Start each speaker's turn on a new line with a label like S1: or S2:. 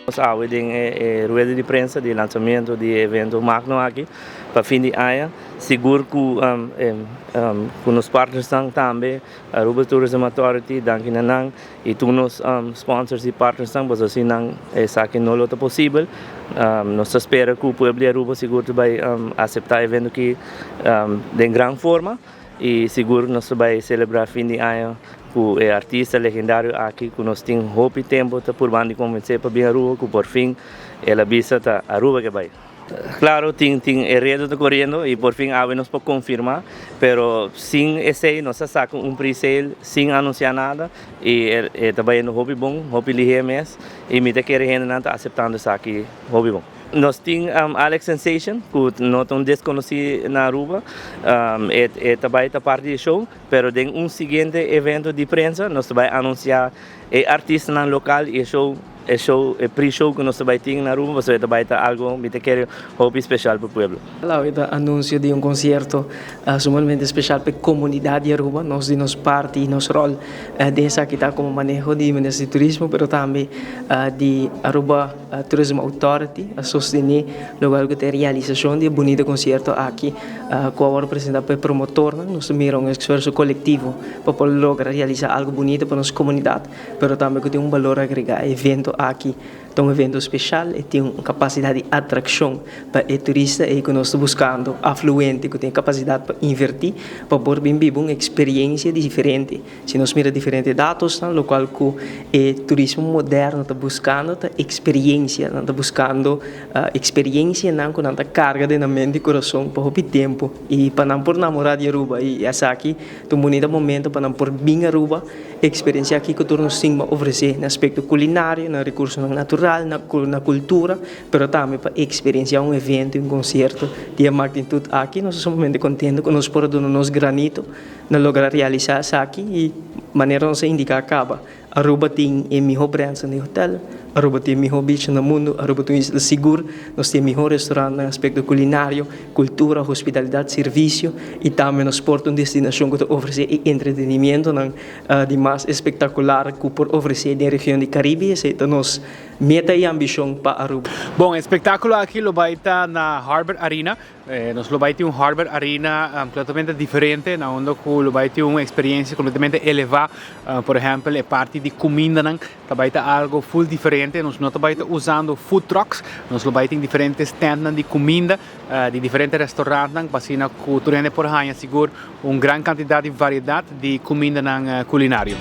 S1: Hoje tem rueda de prensa de lançamento de evento magno aqui para fim de ano. Seguro que os partners também, a Aruba Tourism Authority, Dankinanang, e todos os sponsors e partners também, assim não é que não é possível. Nós esperamos que o povo de Aruba seguro vai aceitar o evento aqui de grande forma e seguro nós vai celebrar fim de ano com o artista legendário aqui que nós temos hope e tempo por banda convencer para vir a Aruba que por fim ela visita a Aruba que vai. Claro, tem enredo correndo e por fim nos para confirmar, pero sem esse nós sacamos pre-sale sem anunciar nada e também no hobby bom, hobby ligeiro mesmo e me quer gente não está aceitando isso aqui, hobby bom. Nós temos Alex Sensation, que não tão desconhecido na Aruba, também está parte do show, pero tem seguinte evento de prensa, nós vamos anunciar artista no local e show pre-show que nós vai ter na Aruba, você vai ter algo que quer hobby especial para o povo.
S2: Lá é o anúncio de concerto sumamente especial para a comunidade de Aruba, nós de nossa parte e nosso rol dessa aqui está como manejo de Ministério de Turismo, mas também de Aruba Tourism Authority, a sostener lugar que tem realização de bonito concerto aqui, com a representar para o promotor, nós miramos um esforço coletivo para poder lograr realizar algo bonito para nossa comunidade, mas também que tem valor agregado, evento aqui, então um evento especial e tem uma capacidade de atração para o turista e que nós estamos buscando afluente que tem capacidade para invertir para poder viver uma experiência diferente. Se nós miramos diferentes dados, no qual que o turismo moderno está buscando experiência, está buscando experiência não com tanta carga de mente e coração para o tempo e para não por namorar de Aruba e essa aqui um bonito momento para não por vir a Aruba experiência aqui que nós temos oferecer no aspecto culinário, no recurso natural, na cultura, mas também para experienciar um evento, um concerto de magnitude aqui. Nós somos muito contentes que nós podemos nosso granito na lograr realizar isso aqui e maneira não se indica acaba. Aruba tem a melhor prensa no hotel, Aruba tem a melhor beach no mundo, Aruba tem isla seguro, nós temos o melhor restaurante no aspecto culinário, cultura, hospitalidade, serviço e também nós portamos uma destinação que oferece entretenimento de mais espetacular que por oferecer na região do Caribe, então nós meta e ambição para Aruba.
S3: Bom, o espetáculo aqui lo vai estar na Harbor Arena. Nós lo vai ter Harbor Arena completamente diferente, onde lo vai ter uma experiência completamente elevada. Por exemplo, a parte de comida, vai ter algo full diferente. Nós não vai estar usando food trucks, nós lo vai ter diferentes stands de comida, de diferentes restaurantes, para que o turista por aí seguro uma grande quantidade de variedade de comida culinária.